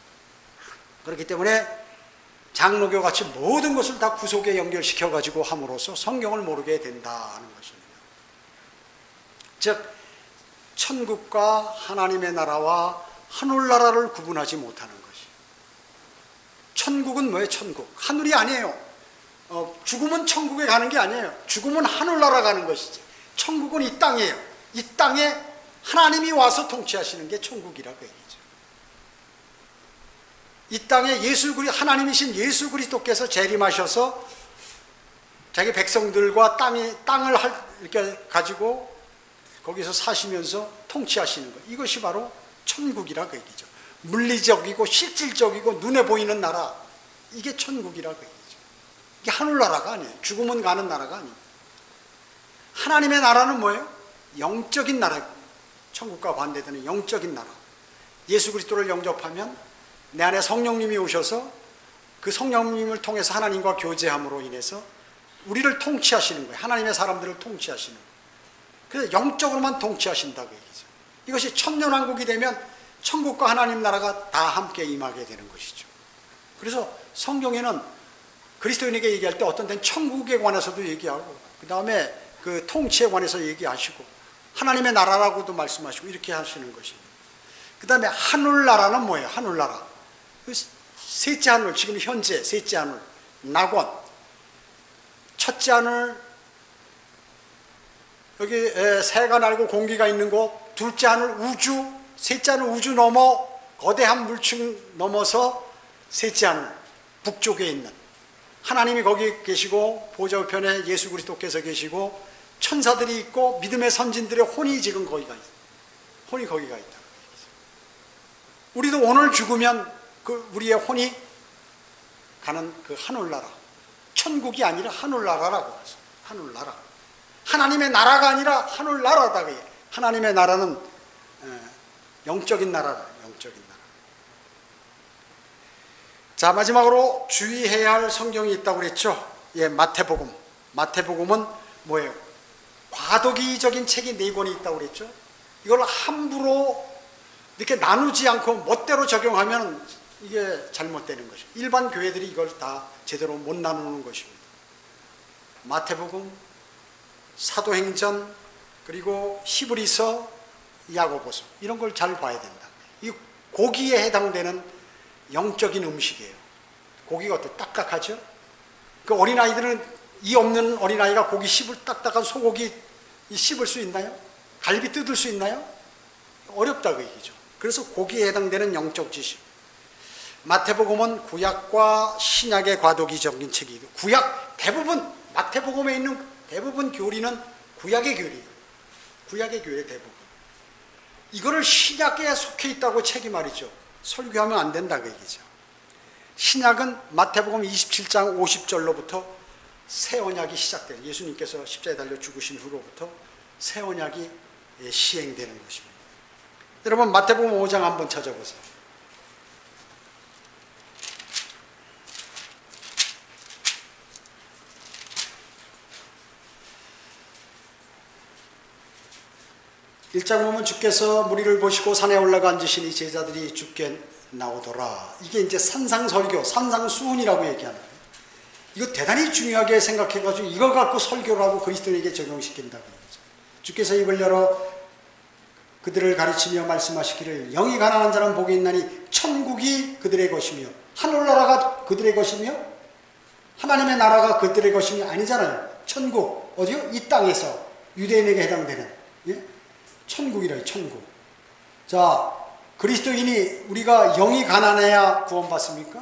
A: 그렇기 때문에 장로교 같이 모든 것을 다 구속에 연결시켜가지고 함으로써 성경을 모르게 된다는 것입니다. 즉 천국과 하나님의 나라와 하늘나라를 구분하지 못하는 것이. 천국은 뭐예요? 천국. 하늘이 아니에요. 죽으면 천국에 가는 게 아니에요. 죽으면 하늘나라 가는 것이지. 천국은 이 땅이에요. 이 땅에 하나님이 와서 통치하시는 게 천국이라고 얘기죠. 이 땅에 하나님이신 예수 그리스도께서 재림하셔서 자기 백성들과 땅을 이렇게 가지고 거기서 사시면서 통치하시는 것. 이것이 바로 천국이라고 얘기죠. 물리적이고 실질적이고 눈에 보이는 나라. 이게 천국이라고 얘기죠. 이게 하늘나라가 아니에요. 죽으면 가는 나라가 아니에요. 하나님의 나라는 뭐예요? 영적인 나라예요. 천국과 반대되는 영적인 나라. 예수 그리스도를 영접하면 내 안에 성령님이 오셔서 그 성령님을 통해서 하나님과 교제함으로 인해서 우리를 통치하시는 거예요. 하나님의 사람들을 통치하시는 거예요. 그래서 영적으로만 통치하신다고 얘기죠. 이것이 천년왕국이 되면 천국과 하나님 나라가 다 함께 임하게 되는 것이죠. 그래서 성경에는 그리스도인에게 얘기할 때 어떤 때는 천국에 관해서도 얘기하고 그 다음에 그 통치에 관해서 얘기하시고 하나님의 나라라고도 말씀하시고 이렇게 하시는 것입니다. 그 다음에 하늘나라는 뭐예요? 하늘나라. 셋째 하늘, 지금 현재 셋째 하늘, 낙원. 첫째 하늘, 여기 새가 날고 공기가 있는 곳. 둘째 하늘, 우주. 셋째 하늘, 우주 넘어 거대한 물층 넘어서 셋째 하늘, 북쪽에 있는 하나님이 거기 계시고 보좌 우편에 예수 그리스도께서 계시고 천사들이 있고 믿음의 선진들의 혼이 지금 거기가 있어요. 혼이 거기가 있다. 우리도 오늘 죽으면 그 우리의 혼이 가는 그 하늘나라, 천국이 아니라 하늘나라라고 해서 하늘나라. 하나님의 나라가 아니라 하늘나라다. 하나님의 나라는 영적인 나라다. 영적인 나라. 자, 마지막으로 주의해야 할 성경이 있다고 그랬죠. 예, 마태복음. 마태복음은 뭐예요? 과도기적인 책이 4권이 있다고 그랬죠. 이걸 함부로 이렇게 나누지 않고 멋대로 적용하면 이게 잘못되는 것이죠. 일반 교회들이 이걸 다 제대로 못 나누는 것입니다. 마태복음, 사도행전, 그리고 히브리서, 야고보서, 이런 걸 잘 봐야 된다. 이 고기에 해당되는 영적인 음식이에요. 고기가 어때? 딱딱하죠? 그 어린아이들은, 이 없는 어린아이가 고기 씹을, 딱딱한 소고기 씹을 수 있나요? 갈비 뜯을 수 있나요? 어렵다고 얘기죠. 그래서 고기에 해당되는 영적 지식. 마태복음은 구약과 신약의 과도기적인 책이고, 구약 대부분, 마태복음에 있는 대부분 교리는 구약의 교리예요. 구약의 교리 대부분. 이거를 신약에 속해 있다고 책이 말이죠. 설교하면 안 된다 그 얘기죠. 신약은 마태복음 27장 50절로부터 새 언약이 시작돼요. 예수님께서 십자가에 달려 죽으신 후로부터 새 언약이 시행되는 것입니다. 여러분, 마태복음 5장 한번 찾아보세요. 일장 보면 주께서 무리를 보시고 산에 올라가 앉으시니 제자들이 주께 나오더라. 이게 이제 산상설교, 산상수훈이라고 얘기하는 거예요. 이거 대단히 중요하게 생각해가지고 이거 갖고 설교를 하고 그리스도인에게 적용시킨다고 얘기죠. 주께서 입을 열어 그들을 가르치며 말씀하시기를 영이 가난한 자는 복이 있나니 천국이 그들의 것이며 하늘나라가 그들의 것이며 하나님의 나라가 그들의 것이 아니잖아요. 천국 어디요? 이 땅에서 유대인에게 해당되는, 예? 천국이래요. 천국. 자, 그리스도인이 우리가 영이 가난해야 구원받습니까?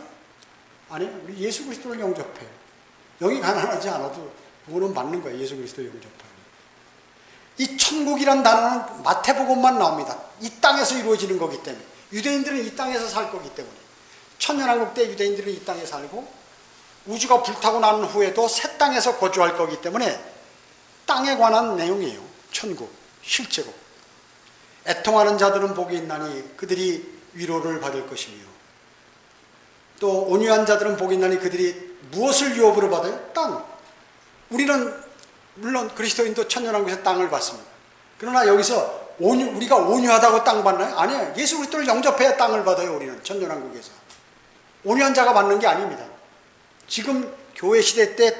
A: 아니요. 우리 예수 그리스도를 영접해요. 영이 가난하지 않아도 그거는 맞는 거예요. 예수 그리스도 영접하면. 이 천국이란 단어는 마태복음만 나옵니다. 이 땅에서 이루어지는 거기 때문에. 유대인들은 이 땅에서 살 거기 때문에. 천년왕국 때 유대인들은 이 땅에 살고 우주가 불타고 난 후에도 새 땅에서 거주할 거기 때문에 땅에 관한 내용이에요. 천국, 실제로. 애통하는 자들은 복이 있나니 그들이 위로를 받을 것이며, 또 온유한 자들은 복이 있나니 그들이 무엇을 유업으로 받아요? 땅. 우리는 물론 그리스도인도 천년왕국에서 땅을 받습니다. 그러나 여기서 우리가 온유하다고 땅 받나요? 아니에요. 예수 그리스도를 영접해야 땅을 받아요. 우리는 천년왕국에서. 온유한 자가 받는 게 아닙니다. 지금 교회 시대 때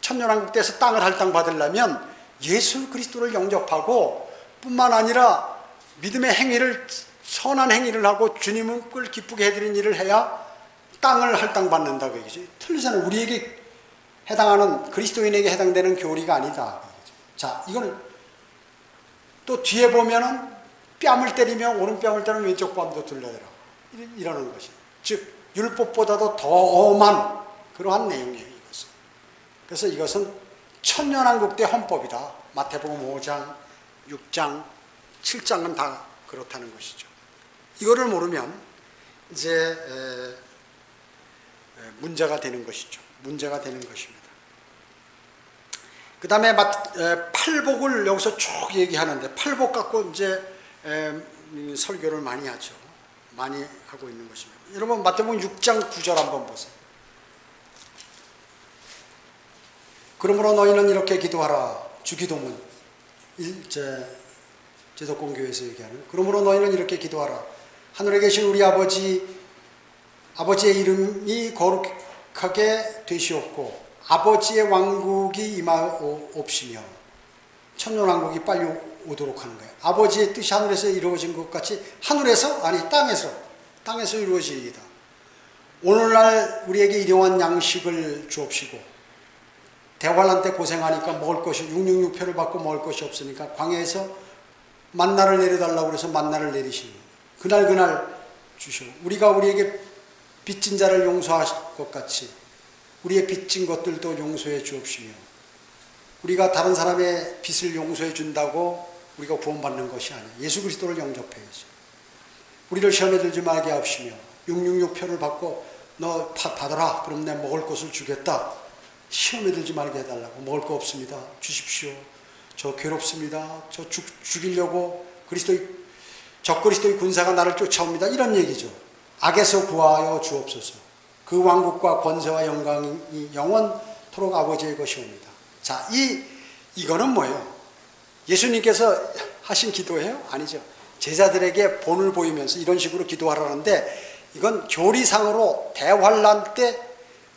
A: 천년왕국 때에서 땅을 할당 받으려면 예수 그리스도를 영접하고 뿐만 아니라 믿음의 행위를, 선한 행위를 하고 주님을 기쁘게 해드리는 일을 해야 땅을 할당받는다고 얘기죠. 틀리잖아요. 우리에게 해당하는, 그리스도인에게 해당되는 교리가 아니다. 자, 이거는 또 뒤에 보면은 뺨을 때리면 오른뺨을 때리면 왼쪽 뺨도 둘러대라. 이러는 것이. 즉, 율법보다도 더 엄한 그러한 내용이에요. 이것은. 그래서 이것은 천년왕국 때 헌법이다. 마태복음 5장, 6장, 7장은 다 그렇다는 것이죠. 이거를 모르면 이제 문제가 되는 것이죠. 문제가 되는 것입니다. 그 다음에 팔복을 여기서 쭉 얘기하는데, 팔복 갖고 이제 설교를 많이 하죠. 많이 하고 있는 것입니다. 여러분, 마태복음 6장 9절 한번 보세요. 그러므로 너희는 이렇게 기도하라. 주기도문. 제독공교에서 얘기하는. 그러므로 너희는 이렇게 기도하라. 하늘에 계신 우리 아버지의 이름이 거룩하게 되시옵고 아버지의 왕국이 임하옵시며. 천년왕국이 빨리 오도록 하는 거예요. 아버지의 뜻이 하늘에서 이루어진 것 같이 하늘에서, 아니 땅에서 이루어지이다. 오늘날 우리에게 일용할 양식을 주옵시고, 대환란 때 고생하니까 먹을 것이 666표를 받고 먹을 것이 없으니까 광야에서 만나를 내려달라고 그래서 만나를 내리시니 그날 주시오. 우리가 우리에게 빚진 자를 용서하실 것 같이 우리의 빚진 것들도 용서해 주옵시며. 우리가 다른 사람의 빚을 용서해 준다고 우리가 구원받는 것이 아니에요. 예수 그리스도를 영접해야죠. 우리를 시험에 들지 말게 하옵시며. 666표를 받고 너 받아라. 그럼 내가 먹을 것을 주겠다. 시험에 들지 말게 해달라고. 먹을 거 없습니다. 주십시오. 저 괴롭습니다. 저 죽이려고 적그리스도의 군사가 나를 쫓아옵니다. 이런 얘기죠. 악에서 구하여 주옵소서. 그 왕국과 권세와 영광이 영원토록 아버지의 것이옵니다. 자, 이거는 뭐예요? 예수님께서 하신 기도예요? 아니죠. 제자들에게 본을 보이면서 이런 식으로 기도하라는데, 이건 교리상으로 대환란 때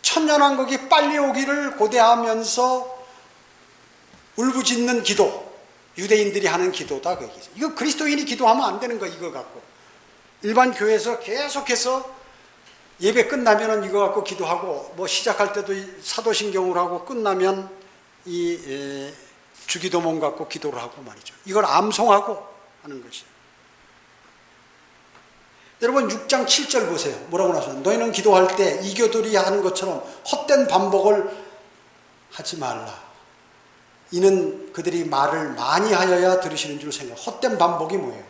A: 천년왕국이 빨리 오기를 고대하면서 울부짖는 기도, 유대인들이 하는 기도다 그 얘기죠. 이거 그리스도인이 기도하면 안 되는 거, 이거 갖고. 일반 교회에서 계속해서 예배 끝나면은 이거 갖고 기도하고, 뭐 시작할 때도 사도신경을 하고, 끝나면 주기도문 갖고 기도를 하고 말이죠. 이걸 암송하고 하는 것이죠. 여러분 6장 7절 보세요. 뭐라고 나서요? 너희는 기도할 때 이교들이 하는 것처럼 헛된 반복을 하지 말라. 이는 그들이 말을 많이 하여야 들으시는 줄 생각. 헛된 반복이 뭐예요?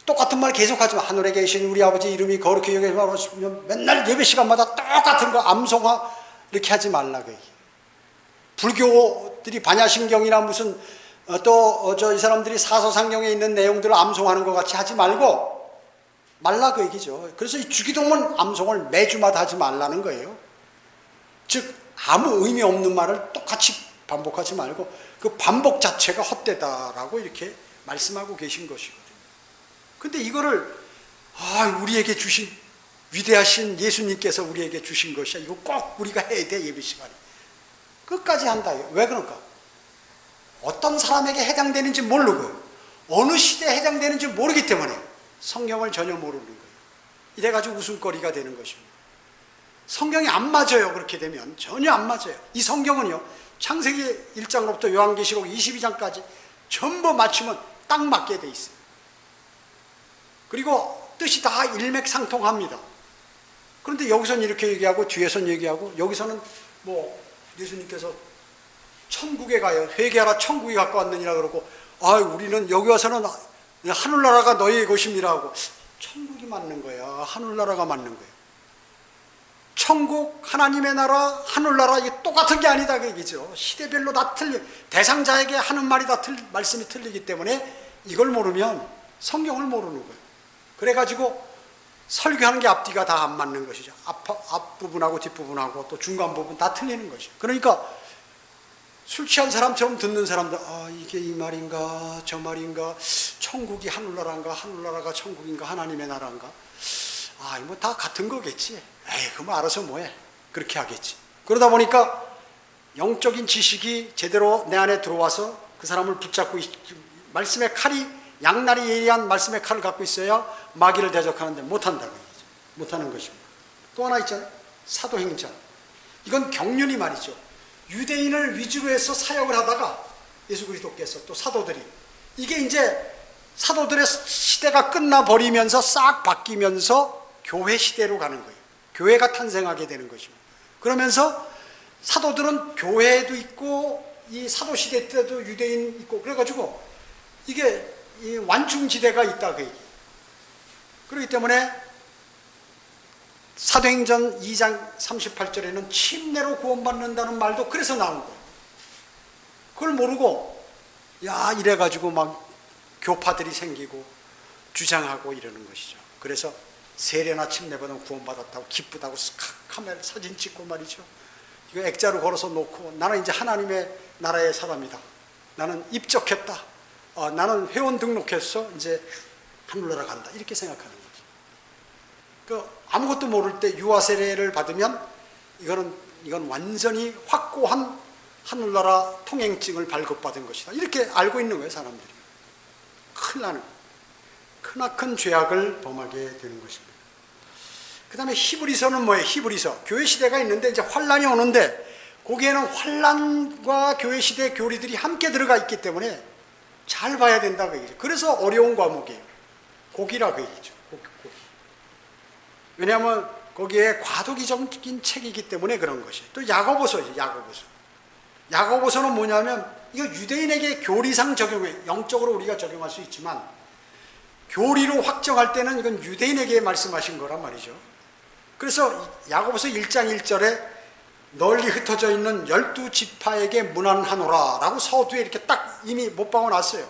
A: 똑같은 말 계속하지 마. 하늘에 계신 우리 아버지 이름이 거룩히 여겨지면 맨날 예배 시간마다 똑같은 거 암송하 이렇게 하지 말라. 불교들이 반야심경이나 무슨 또 이 사람들이 사서상경에 있는 내용들을 암송하는 것 같이 하지 말고 말라 그 얘기죠. 그래서 이 주기도문 암송을 매주마다 하지 말라는 거예요. 즉 아무 의미 없는 말을 똑같이 반복하지 말고 그 반복 자체가 헛되다라고 이렇게 말씀하고 계신 것이거든요. 근데 이거를 우리에게 주신 위대하신 예수님께서 우리에게 주신 것이야. 이거 꼭 우리가 해야 돼. 예배 시간에 끝까지 한다. 왜 그럴까? 어떤 사람에게 해당되는지 모르고 어느 시대에 해당되는지 모르기 때문에 성경을 전혀 모르는 거예요. 이래가지고 웃음거리가 되는 것입니다. 성경이 안 맞아요. 그렇게 되면 전혀 안 맞아요. 이 성경은요, 창세기 1장부터 요한계시록 22장까지 전부 맞추면 딱 맞게 돼 있어요. 그리고 뜻이 다 일맥상통합니다. 그런데 여기서는 이렇게 얘기하고 뒤에서는 얘기하고, 여기서는 뭐 예수님께서 천국에 가요. 회개하라 천국이 가까웠느니라 그러고, 우리는 여기 와서는 하늘나라가 너희의 것임이라 하고, 천국이 맞는 거야. 하늘나라가 맞는 거예요. 천국, 하나님의 나라, 하늘나라 이게 똑같은 게 아니다 그 얘기죠. 시대별로 다 대상자에게 하는 말이 다 말씀이 틀리기 때문에 이걸 모르면 성경을 모르는 거예요. 그래가지고 설교하는 게 앞뒤가 다 안 맞는 것이죠. 앞부분하고 뒷부분하고 또 중간 부분 다 틀리는 것이죠. 그러니까 술 취한 사람처럼 듣는 사람들, 이게 이 말인가 저 말인가, 천국이 하늘나라인가 하늘나라가 천국인가 하나님의 나라인가, 뭐 다 같은 거겠지. 그럼 알아서 뭐해. 그렇게 하겠지. 그러다 보니까 영적인 지식이 제대로 내 안에 들어와서 그 사람을 붙잡고 말씀의 칼이, 양날이 예리한 말씀의 칼을 갖고 있어야 마귀를 대적하는데 못한다고 얘기죠. 못하는 것입니다. 또 하나 있잖아요. 사도행전. 이건 경륜이 말이죠. 유대인을 위주로 해서 사역을 하다가 예수 그리스도께서 또 사도들이, 이게 이제 사도들의 시대가 끝나버리면서 싹 바뀌면서 교회 시대로 가는 거예요. 교회가 탄생하게 되는 것입니다. 그러면서 사도들은 교회도 있고 이 사도시대 때도 유대인 있고 그래가지고 이게 이 완충지대가 있다 그 얘기. 그렇기 때문에 사도행전 2장 38절에는 침례로 구원받는다는 말도 그래서 나온 거예요. 그걸 모르고 이래가지고 막 교파들이 생기고 주장하고 이러는 것이죠. 그래서 세례나 침례받으면 구원받았다고 기쁘다고 카메라 사진 찍고 말이죠. 이거 액자로 걸어서 놓고, 나는 이제 하나님의 나라의 사람이다. 나는 입적했다. 나는 회원 등록해서 이제 하늘나라 간다. 이렇게 생각하는 거죠. 아무것도 모를 때 유아 세례를 받으면 이건 완전히 확고한 하늘나라 통행증을 발급받은 것이다. 이렇게 알고 있는 거예요, 사람들이. 크나큰 죄악을 범하게 되는 것입니다. 그 다음에 히브리서는 뭐예요? 히브리서. 교회 시대가 있는데 이제 환란이 오는데 거기에는 환란과 교회 시대 교리들이 함께 들어가 있기 때문에 잘 봐야 된다 그 얘기죠. 그래서 어려운 과목이에요. 고기라 그 얘기죠. 고기. 왜냐하면 거기에 과도기적인 책이기 때문에 그런 것이에요. 또 야고보서죠. 야고보서는 뭐냐면 이거 유대인에게 교리상 적용해, 영적으로 우리가 적용할 수 있지만 교리로 확정할 때는 이건 유대인에게 말씀하신 거란 말이죠. 그래서 야고보서 1장 1절에 널리 흩어져 있는 12지파에게 문안하노라 라고 서두에 이렇게 딱 이미 못 박아놨어요.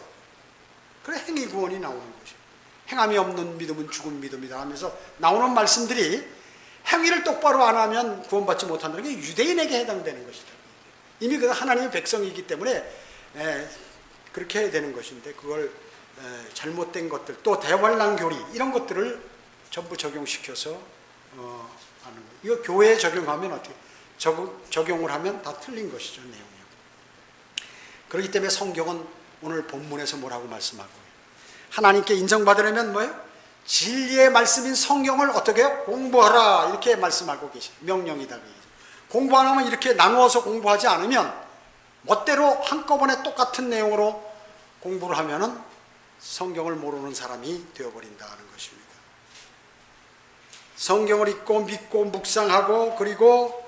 A: 그래 행위 구원이 나오는 것이에요. 행함이 없는 믿음은 죽은 믿음이다 하면서 나오는 말씀들이 행위를 똑바로 안 하면 구원받지 못한다는 게 유대인에게 해당되는 것이다. 이미 그 하나님의 백성이기 때문에 그렇게 해야 되는 것인데 그걸 잘못된 것들 또 대환란 교리 이런 것들을 전부 적용시켜서 하는 거예요. 이거 교회에 적용하면 어떻게 적용을 하면 다 틀린 것이죠. 내용이. 그렇기 때문에 성경은 오늘 본문에서 뭐라고 말씀하고요. 하나님께 인정받으려면 뭐예요? 진리의 말씀인 성경을 어떻게 해요? 공부하라 이렇게 말씀하고 계신 명령이다. 공부 안 하면 이렇게 나누어서 공부하지 않으면 멋대로 한꺼번에 똑같은 내용으로 공부를 하면은 성경을 모르는 사람이 되어버린다는 것입니다. 성경을 읽고 믿고 묵상하고 그리고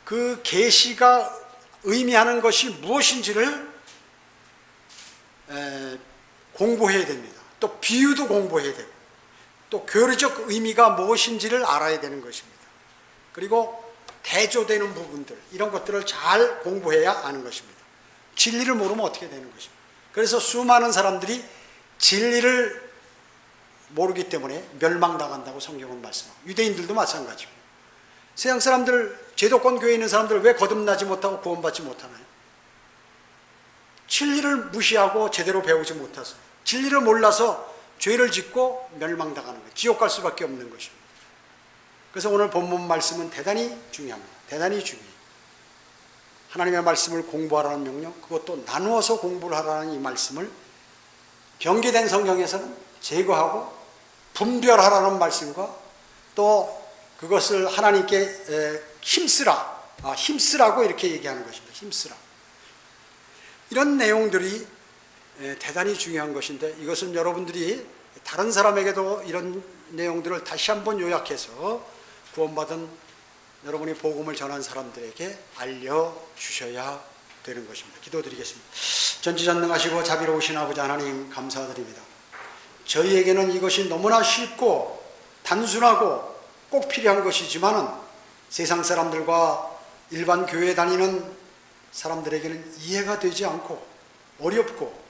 A: 그 계시가 의미하는 것이 무엇인지를 공부해야 됩니다. 또 비유도 공부해야 되고 또 교리적 의미가 무엇인지를 알아야 되는 것입니다. 그리고 대조되는 부분들 이런 것들을 잘 공부해야 아는 것입니다. 진리를 모르면 어떻게 되는 것입니다. 그래서 수많은 사람들이 진리를 모르기 때문에 멸망당한다고 성경은 말씀하고 유대인들도 마찬가지고 세상 사람들 제도권 교회에 있는 사람들 왜 거듭나지 못하고 구원받지 못하나요? 진리를 무시하고 제대로 배우지 못해서 진리를 몰라서 죄를 짓고 멸망당하는 거예요. 지옥 갈 수밖에 없는 것입니다. 그래서 오늘 본문 말씀은 대단히 중요합니다. 대단히 중요해요. 하나님의 말씀을 공부하라는 명령, 그것도 나누어서 공부를 하라는 이 말씀을 변개된 성경에서는 제거하고 분별하라는 말씀과 또 그것을 하나님께 힘쓰라고 이렇게 얘기하는 것입니다. 힘쓰라. 이런 내용들이 대단히 중요한 것인데 이것은 여러분들이 다른 사람에게도 이런 내용들을 다시 한번 요약해서 구원받은 여러분이 복음을 전한 사람들에게 알려주셔야 되는 것입니다. 기도드리겠습니다. 전지전능하시고 자비로우신 아버지 하나님 감사드립니다. 저희에게는 이것이 너무나 쉽고 단순하고 꼭 필요한 것이지만은 세상 사람들과 일반 교회 다니는 사람들에게는 이해가 되지 않고 어렵고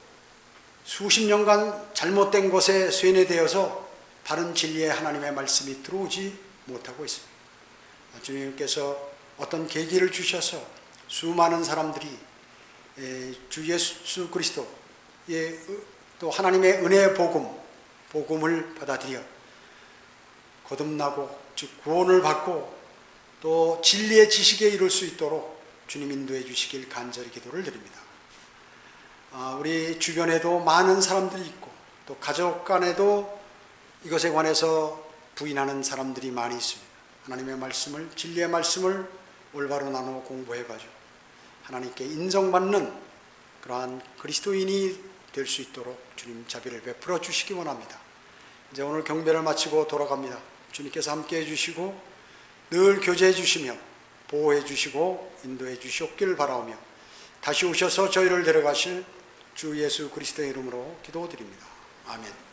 A: 수십 년간 잘못된 것에 쇠뇌되어서 바른 진리의 하나님의 말씀이 들어오지 못하고 있습니다. 주님께서 어떤 계기를 주셔서 수많은 사람들이 주 예수 그리스도의 또 하나님의 은혜의 복음을 받아들여 거듭나고 즉 구원을 받고 또 진리의 지식에 이룰 수 있도록 주님 인도해 주시길 간절히 기도를 드립니다. 우리 주변에도 많은 사람들이 있고 또 가족 간에도 이것에 관해서 부인하는 사람들이 많이 있습니다. 하나님의 말씀을 진리의 말씀을 올바로 나누어 공부해가지고 하나님께 인정받는 그러한 그리스도인이 될 수 있도록 주님 자비를 베풀어 주시기 원합니다. 이제 오늘 경배를 마치고 돌아갑니다. 주님께서 함께해 주시고 늘 교제해 주시며 보호해 주시고 인도해 주시옵기를 바라오며 다시 오셔서 저희를 데려가실 주 예수 그리스도의 이름으로 기도드립니다. 아멘.